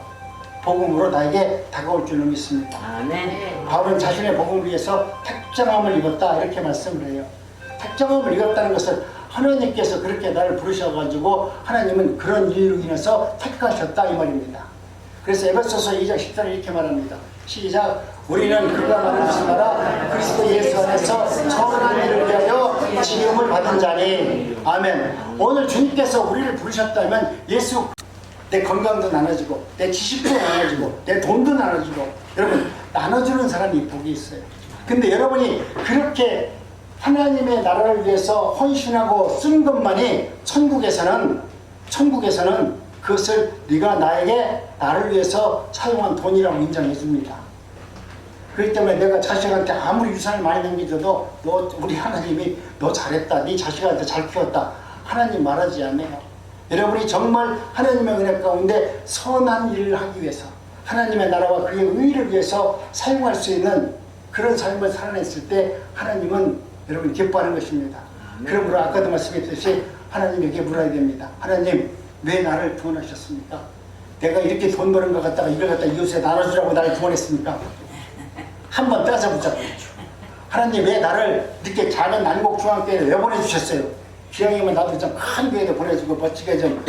복음으로 나에게 다가올 줄로 믿습니다. 아멘. 바울은 자신의 복음을 위해서 택정함을 입었다 이렇게 말씀을 해요. 택정함을 입었다는 것은 하나님께서 그렇게 나를 부르셔가지고 하나님은 그런 일로 인해서 택하셨다 이 말입니다. 그래서 에베소서 2장 10절에 이렇게 말합니다. 시작. 우리는 그가 만드신 나라 그리스도 예수 안에서 선한 일을 위하여 지음을 받은 자니. 아멘. 오늘 주님께서 우리를 부르셨다면 예수, 내 건강도 나눠주고 내 지식도 나눠주고 내 돈도 나눠주고, 여러분 나눠주는 사람이 복이 있어요. 근데 여러분이 그렇게 하나님의 나라를 위해서 헌신하고 쓴 것만이 천국에서는 그것을 네가 나를 위해서 사용한 돈이라고 인정해 줍니다. 그렇기 때문에 내가 자식한테 아무리 유산을 많이 남겨줘도 우리 하나님이 너 잘했다, 네 자식한테 잘 키웠다, 하나님 말하지 않네요. 여러분이 정말 하나님의 은혜 가운데 선한 일을 하기 위해서, 하나님의 나라와 그의 의를 위해서 사용할 수 있는 그런 삶을 살아냈을 때 하나님은 여러분 기뻐하는 것입니다. 그러므로 아까도 말씀했듯이 하나님에게 물어야 됩니다. 하나님, 왜 나를 구원하셨습니까? 내가 이렇게 돈 버는 것 같다가 이걸 갖다 이웃에 나눠주라고 나를 구원했습니까? 한번 따져보자고요. 하나님, 왜 나를 이렇게 작은 난곡중앙교회에 왜 보내주셨어요? 기왕이면 나도 좀 큰 교회도 보내주고 멋지게 좀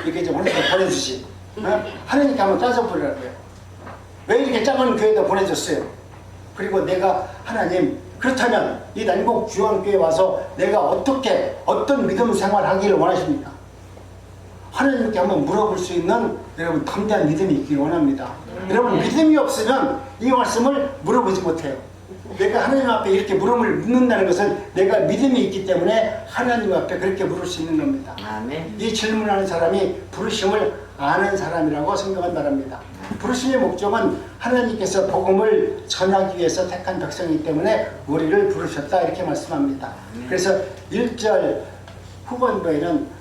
이렇게 좀 보내주시. 하나님께 한번 따져보려고요. 왜 이렇게 작은 교회도 보내줬어요? 그리고 내가 하나님, 그렇다면 이 난곡중앙교회에 와서 내가 어떤 믿음 생활하기를 원하십니까? 하나님께 한번 물어볼 수 있는 여러분 담대한 믿음이 있기를 원합니다. 여러분 믿음이 없으면 이 말씀을 물어보지 못해요. 내가 하나님 앞에 이렇게 물음을 묻는다는 것은 내가 믿음이 있기 때문에 하나님 앞에 그렇게 물을 수 있는 겁니다. 아멘. 이 질문하는 사람이 부르심을 아는 사람이라고 성경은 말합니다. 부르심의 목적은 하나님께서 복음을 전하기 위해서 택한 백성이기 때문에 우리를 부르셨다 이렇게 말씀합니다. 그래서 1절 후반부에는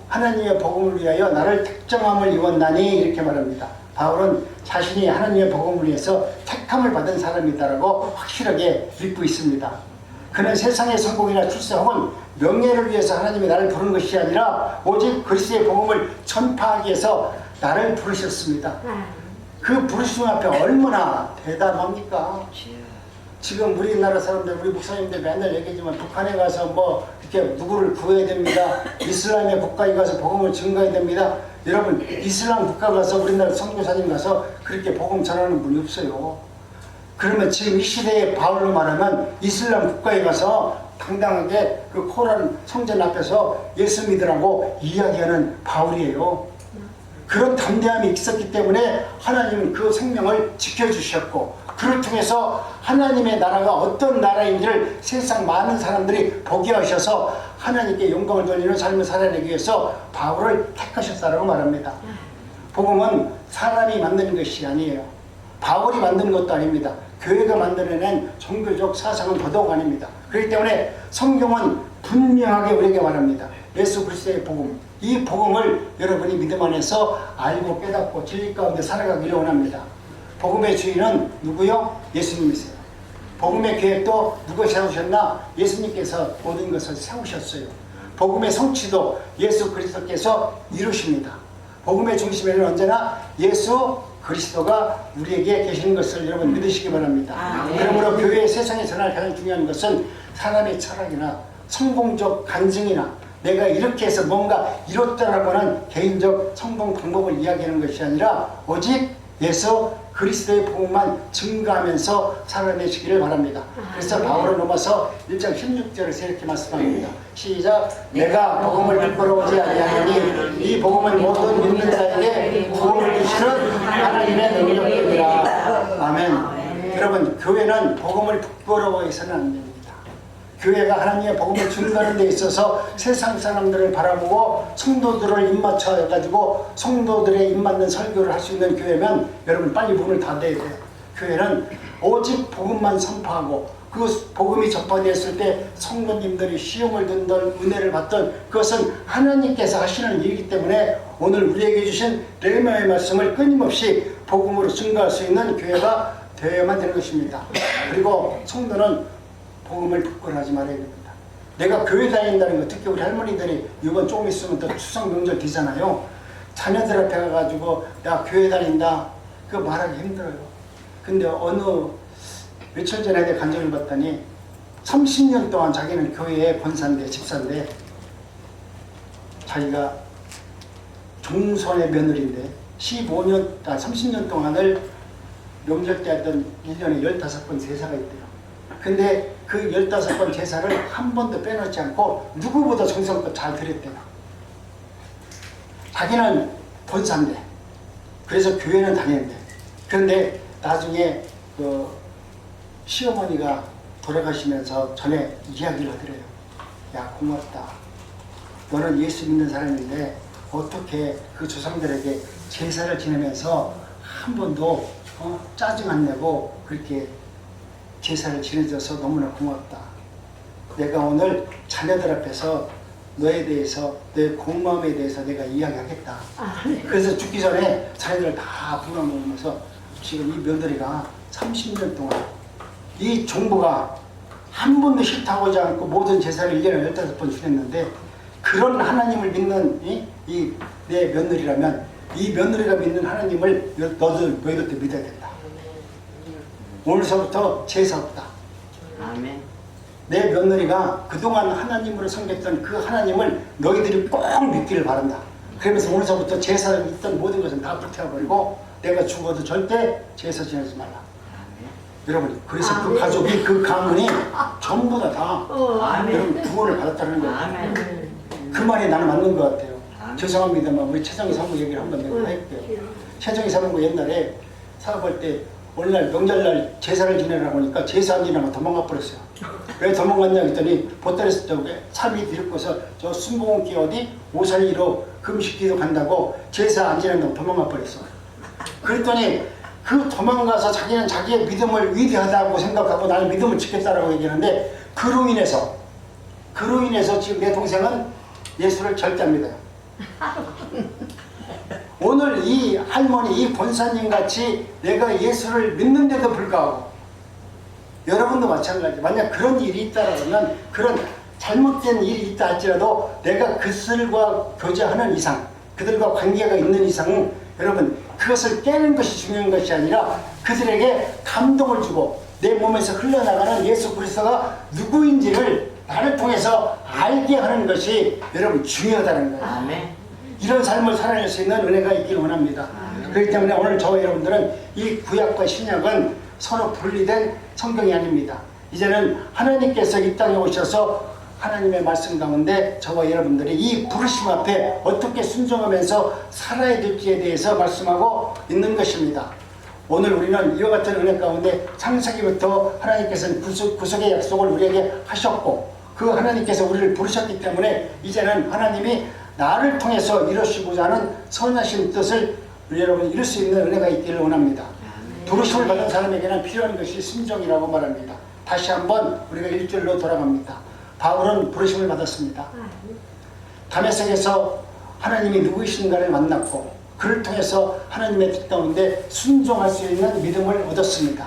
하나님의 복음을 위하여 나를 택정함을 입었나니 이렇게 말합니다. 바울은 자신이 하나님의 복음을 위해서 택함을 받은 사람이다라고 확실하게 믿고 있습니다. 그는 세상의 성공이나 출세 혹은 명예를 위해서 하나님이 나를 부른 것이 아니라 오직 그리스도의 복음을 전파하기 위해서 나를 부르셨습니다. 그 부르심 앞에 얼마나 대담합니까? 지금 우리나라 사람들, 우리 목사님들 맨날 얘기하지만 북한에 가서 뭐 이렇게 누구를 구해야 됩니다. 이슬람의 국가에 가서 복음을 증거해야 됩니다. 여러분, 이슬람 국가 가서 우리나라 선교사님 가서 그렇게 복음 전하는 분이 없어요. 그러면 지금 이 시대에 바울로 말하면 이슬람 국가에 가서 당당하게 그 코란 성전 앞에서 예수 믿으라고 이야기하는 바울이에요. 그런 담대함이 있었기 때문에 하나님은 그 생명을 지켜주셨고, 그를 통해서 하나님의 나라가 어떤 나라인지를 세상 많은 사람들이 보게 하셔서 하나님께 영광을 돌리는 삶을 살아내기 위해서 바울을 택하셨다고 말합니다. 복음은 사람이 만드는 것이 아니에요. 바울이 만드는 것도 아닙니다. 교회가 만들어낸 종교적 사상은 더더욱 아닙니다. 그렇기 때문에 성경은 분명하게 우리에게 말합니다. 예수 그리스도의 복음, 이 복음을 여러분이 믿음 안에서 알고 깨닫고 진리 가운데 살아가기를 원합니다. 복음의 주인은 누구요? 예수님이세요. 복음의 계획도 누가 세우셨나? 예수님께서 모든 것을 세우셨어요. 복음의 성취도 예수 그리스도께서 이루십니다. 복음의 중심에는 언제나 예수 그리스도가 우리에게 계시는 것을 여러분 믿으시기 바랍니다. 그러므로 교회의 세상에 전할 가장 중요한 것은 사람의 철학이나 성공적 간증이나 내가 이렇게 해서 뭔가 이뤘다라고 하는 개인적 성공 방법을 이야기하는 것이 아니라 오직 예수 그리스도의 복음만 증거하면서 살아내시기를 바랍니다. 그래서 바울은 로마서 1장 16절에서 이렇게 말씀합니다. 시작. 내가 복음을 부끄러워하지 아니하노니 이 복음은 모든 믿는 자에게 구원을 주시는 하나님의 능력입니다. 아멘. 여러분, 교회는 복음을 부끄러워해서는 안 됩니다. 교회가 하나님의 복음을 증거하는 데 있어서 세상 사람들을 바라보고 성도들을 입맞춰 가지고 성도들의 입맞는 설교를 할 수 있는 교회면 여러분 빨리 문을 닫아야 돼요. 교회는 오직 복음만 선포하고 그 복음이 전파되었을 때 성도님들이 시험을 듣던 은혜를 받던 그것은 하나님께서 하시는 일이기 때문에 오늘 우리에게 주신 레마의 말씀을 끊임없이 복음으로 증거할 수 있는 교회가 되어야만 되는 것입니다. 그리고 성도는 복음을 부끄러워하지 말아야 됩니다. 내가 교회 다닌다는 거, 특히 우리 할머니들이 이번 조금 있으면 또 추석 명절 되잖아요. 자녀들 앞에 가가지고 나 교회 다닌다, 그거 말하기 힘들어요. 근데 어느 며칠 전에 내가 간증을 받더니 30년 동안 자기는 교회의 권사인데, 집사인데 자기가 종손의 며느리인데 30년 동안을 명절 때 하던 1년에 15번 제사가 있대요. 근데 그 15번 제사를 한 번도 빼놓지 않고 누구보다 정성껏 잘 드렸대요. 자기는 권사인데, 그래서 교회는 다녔는데, 그런데 나중에 그 시어머니가 돌아가시면서 전에 이야기를 하더래요. 야, 고맙다. 너는 예수 믿는 사람인데 어떻게 그 조상들에게 제사를 지내면서 한 번도 짜증 안 내고 그렇게 제사를 지내줘서 너무나 고맙다. 내가 오늘 자녀들 앞에서 너에 대해서, 내 고마움에 대해서 내가 이야기하겠다. 그래서 죽기 전에 자녀들 다 불러놓으면서 지금 이 며느리가 30년 동안 이 종부가 한 번도 싫다고 하지 않고 모든 제사를 1년에 15번 지냈는데, 그런 하나님을 믿는 내 며느리라면 이 며느리가 믿는 하나님을 너희들도 믿어야 된다. 오늘서부터 제사 없다. 아멘. 내 며느리가 그동안 하나님으로 섬겼던 그 하나님을 너희들이 꼭 믿기를 바란다. 그러면서 오늘서부터 제사를 있던 모든 것은 다 불태워버리고 내가 죽어도 절대 제사 지내지 말라. 여러분, 그래서 그 가족이, 그 가문이 전부 다 여러분 구원을 받았다는 거예요. 아멘. 그 말이 나는 맞는 것 같아요. 죄송합니다만 우리 최정희 사모 얘기를 한번 내가 할게요. 최정희 사모가 옛날에 사업할 때 어느 날 명절날 제사를 지내라고 하니까 제사 안 지내고 도망가 버렸어요. 왜 도망갔냐 했더니 보따리 쪽에 차비 들고서 저 순봉원기 어디 오산리로 금식기도 간다고 제사 안 지낸다고 도망가 버렸어. 그랬더니 그 도망가서 자기는 자기의 믿음을 위대하다고 생각하고 나는 믿음을 지켰다라고 얘기하는데, 그로 인해서 지금 내 동생은 예수를 절대 안 믿어요. 오늘 이 할머니, 이 권사님 같이 내가 예수를 믿는데도 불구하고, 여러분도 마찬가지. 만약 그런 일이 있다라면, 그런 잘못된 일이 있다 할지라도 내가 그들과 교제하는 이상, 그들과 관계가 있는 이상, 여러분 그것을 깨는 것이 중요한 것이 아니라 그들에게 감동을 주고 내 몸에서 흘러나가는 예수 그리스도가 누구인지를 나를 통해서 알게 하는 것이 여러분 중요하다는 거예요. 아멘. 이런 삶을 살아낼 수 있는 은혜가 있기를 원합니다. 그렇기 때문에 오늘 저와 여러분들은 이 구약과 신약은 서로 분리된 성경이 아닙니다. 이제는 하나님께서 이 땅에 오셔서 하나님의 말씀 가운데 저와 여러분들이 이 부르심 앞에 어떻게 순종하면서 살아야 될지에 대해서 말씀하고 있는 것입니다. 오늘 우리는 이와 같은 은혜 가운데 창세기부터 하나님께서는 구속의 약속을 우리에게 하셨고, 그 하나님께서 우리를 부르셨기 때문에 이제는 하나님이 나를 통해서 이루시고자 하는 선하신 뜻을 우리 여러분 이룰 수 있는 은혜가 있기를 원합니다. 부르심을 받은 사람에게는 필요한 것이 순종이라고 말합니다. 다시 한번 우리가 1절로 돌아갑니다. 바울은 부르심을 받았습니다. 다메섹에서 하나님이 누구이신가를 만났고, 그를 통해서 하나님의 뜻 가운데 순종할 수 있는 믿음을 얻었습니다.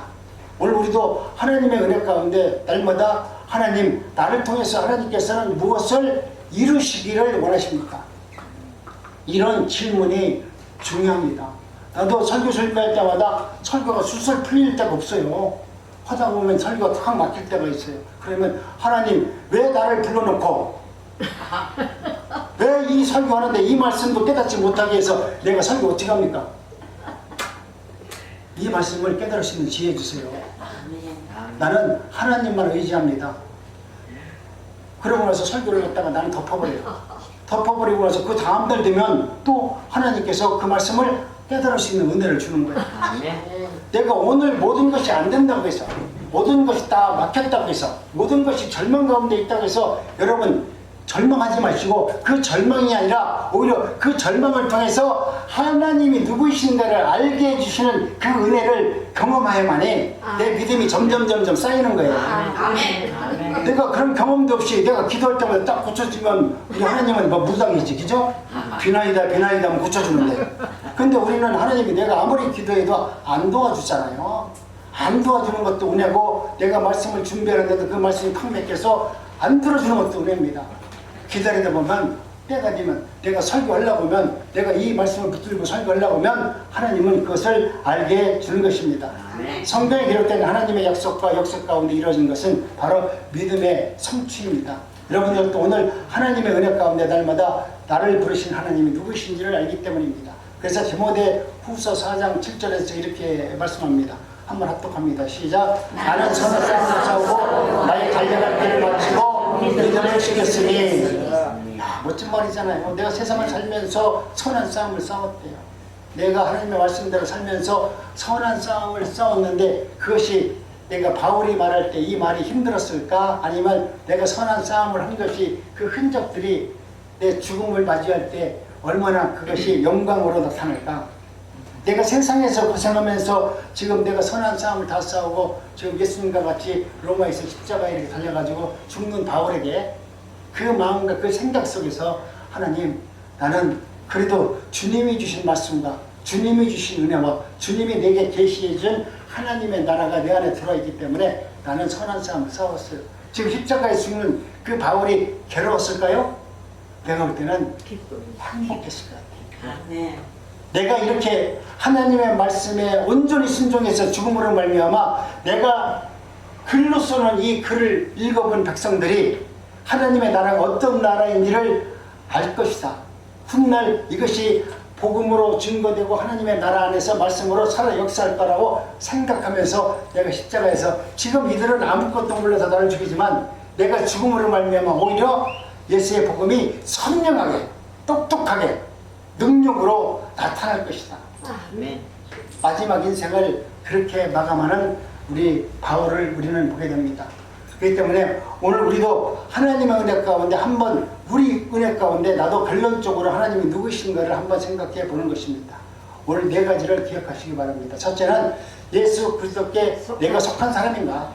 오늘 우리도 하나님의 은혜 가운데 날마다 하나님, 나를 통해서 하나님께서는 무엇을 이루시기를 원하십니까? 이런 질문이 중요합니다. 나도 설교할 때마다 설교가 술술 풀릴 때가 없어요. 하다 보면 설교가 탁 막힐 때가 있어요. 그러면 하나님, 왜 나를 불러놓고 왜 이 설교하는데 이 말씀도 깨닫지 못하게 해서 내가 설교 어떻게 합니까? 이 말씀을 깨달을 수 있는 지혜 주세요. 나는 하나님만 의지합니다. 그러고 나서 설교를 갖다가 나는 덮어버려요. 덮어버리고 나서 그 다음날 되면 또 하나님께서 그 말씀을 깨달을 수 있는 은혜를 주는 거예요. 내가 오늘 모든 것이 안 된다고 해서, 모든 것이 다 막혔다고 해서, 모든 것이 절망 가운데 있다고 해서 여러분 절망하지 마시고, 그 절망이 아니라 오히려 그 절망을 통해서 하나님이 누구이신가를 알게 해주시는 그 은혜를 경험해야만이 내 믿음이 점점 쌓이는 거예요. 아멘. 내가 그런 경험도 없이 내가 기도할 때마다 딱 고쳐주면 우리 하나님은 뭐 무당이지, 그죠? 비나이다 하면 고쳐주는데, 근데 우리는 하나님이 내가 아무리 기도해도 안 도와주잖아요. 안 도와주는 것도 은혜고, 내가 말씀을 준비하는데도 그 말씀이 탁 맥혀서 안 들어주는 것도 은혜입니다. 기다리다 보면 때가 되면, 내가 설교하려고 하면, 내가 이 말씀을 붙들고 설교하려고 하면 하나님은 그것을 알게 주는 것입니다. 성경에 기록된 하나님의 약속과 역사 가운데 이루어진 것은 바로 믿음의 성취입니다. 여러분들도 오늘 하나님의 은혜 가운데 날마다 나를 부르신 하나님이 누구신지를 알기 때문입니다. 그래서 디모데 후서 4장 7절에서 이렇게 말씀합니다. 한번 합독합니다. 시작. 나는 선한 싸움을 싸우고 나의 달려갈 길을 마치고 믿음을 지켰으니. 멋진 말이잖아요. 내가 세상을 살면서 선한 싸움을 싸웠대요. 내가 하나님의 말씀대로 살면서 선한 싸움을 싸웠는데, 그것이 내가 바울이 말할 때 이 말이 힘들었을까? 아니면 내가 선한 싸움을 한 것이 그 흔적들이 내 죽음을 맞이할 때 얼마나 그것이 영광으로 나타날까. 내가 세상에서 고생하면서 지금 내가 선한 싸움을 다 싸우고 지금 예수님과 같이 로마에서 십자가에 이렇게 달려가지고 죽는 바울에게 그 마음과 그 생각 속에서 하나님, 나는 그래도 주님이 주신 말씀과 주님이 주신 은혜와 주님이 내게 계시해 준 하나님의 나라가 내 안에 들어있기 때문에 나는 선한 싸움을 싸웠어요. 지금 십자가에 죽는 그 바울이 괴로웠을까요? 내가 볼 때는 행복했을 것 같아요. 아멘. 내가 이렇게 하나님의 말씀에 온전히 순종해서 죽음으로 말미암아 내가 글로서는 이 글을 읽어본 백성들이 하나님의 나라가 어떤 나라인지를 알 것이다. 훗날 이것이 복음으로 증거되고 하나님의 나라 안에서 말씀으로 살아 역사할 거라고 생각하면서 내가 십자가에서 지금 이들은 아무것도 몰라서 나를 죽이지만 내가 죽음으로 말미암아 오히려 예수의 복음이 선명하게 똑똑하게 능력으로 나타날 것이다. 아멘. 마지막 인생을 그렇게 마감하는 우리 바울을 우리는 보게 됩니다. 그렇기 때문에 오늘 우리도 하나님의 은혜 가운데 한번 우리 은혜 가운데 나도 결론적으로 하나님이 누구신가를 한번 생각해 보는 것입니다. 오늘 네 가지를 기억하시기 바랍니다. 첫째는 예수 그리스도께 내가 속한 사람인가?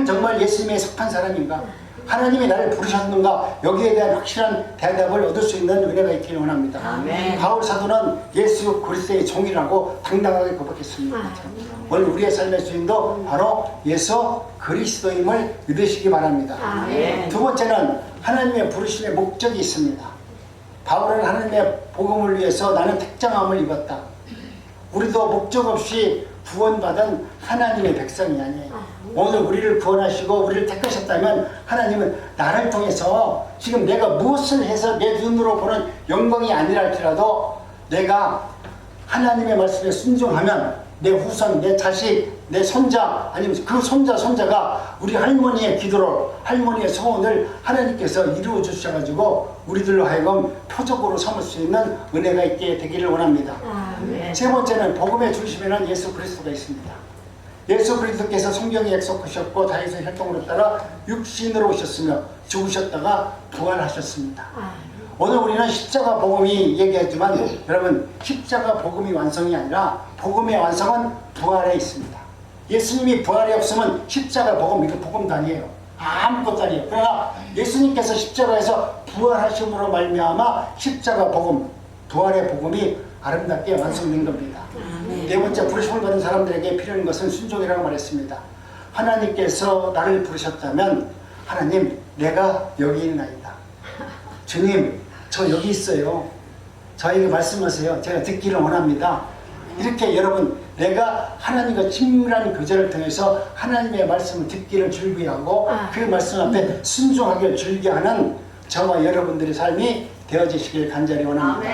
정말 예수님에 속한 사람인가? 하나님이 나를 부르셨는가? 여기에 대한 확실한 대답을 얻을 수 있는 은혜가 있기를 원합니다. 아멘. 바울 사도는 예수 그리스도의 종이라고 당당하게 고백했습니다. 오늘 우리의 삶의 주인도 바로 예수 그리스도임을 믿으시기 바랍니다. 아멘. 두 번째는 하나님의 부르심의 목적이 있습니다. 바울은 하나님의 복음을 위해서 나는 택정함을 입었다. 우리도 목적 없이 구원받은 하나님의 백성이 아니에요. 오늘 우리를 구원하시고 우리를 택하셨다면 하나님은 나를 통해서 지금 내가 무엇을 해서 내 눈으로 보는 영광이 아니라 할지라도 내가 하나님의 말씀에 순종하면 내 후손, 내 자식, 내 손자 아니면 그 손자가 우리 할머니의 기도로 할머니의 소원을 하나님께서 이루어 주셔가지고 우리들로 하여금 표적으로 삼을 수 있는 은혜가 있게 되기를 원합니다. 아멘. 세 번째는 복음의 중심에는 예수 그리스도가 있습니다. 예수 그리스도께서 성경에 약속하셨고 다윗의 혈통으로 따라 육신으로 오셨으며 죽으셨다가 부활하셨습니다. 오늘 우리는 십자가 복음이 얘기하지만 여러분 십자가 복음이 완성이 아니라 복음의 완성은 부활에 있습니다. 예수님이 부활이 없으면 십자가 복음 이거 복음도 아니에요. 아무것도 아니에요. 그러나 예수님께서 십자가에서 부활하심으로 말미암아 십자가 복음 부활의 복음이 아름답게 완성된 겁니다. 네 번째 부르심을 받은 사람들에게 필요한 것은 순종이라고 말했습니다. 하나님께서 나를 부르셨다면 하나님 내가 여기 있나이다. 주님 저 여기 있어요. 저에게 말씀하세요. 제가 듣기를 원합니다. 이렇게 여러분 내가 하나님과 친밀한 교제를 통해서 하나님의 말씀을 듣기를 즐겨하고 그 말씀 앞에 순종하기를 즐겨하는 저와 여러분들의 삶이 되어지시길 간절히 원합니다.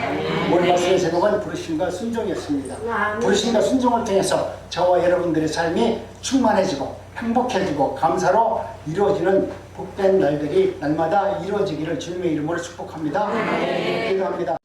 오늘 말씀의 제목은 부르심과 순종이었습니다. 부르심과 순종을 통해서 저와 여러분들의 삶이 충만해지고 행복해지고 감사로 이루어지는 복된 날들이 날마다 이루어지기를 주님의 이름으로 축복합니다. 기도합니다.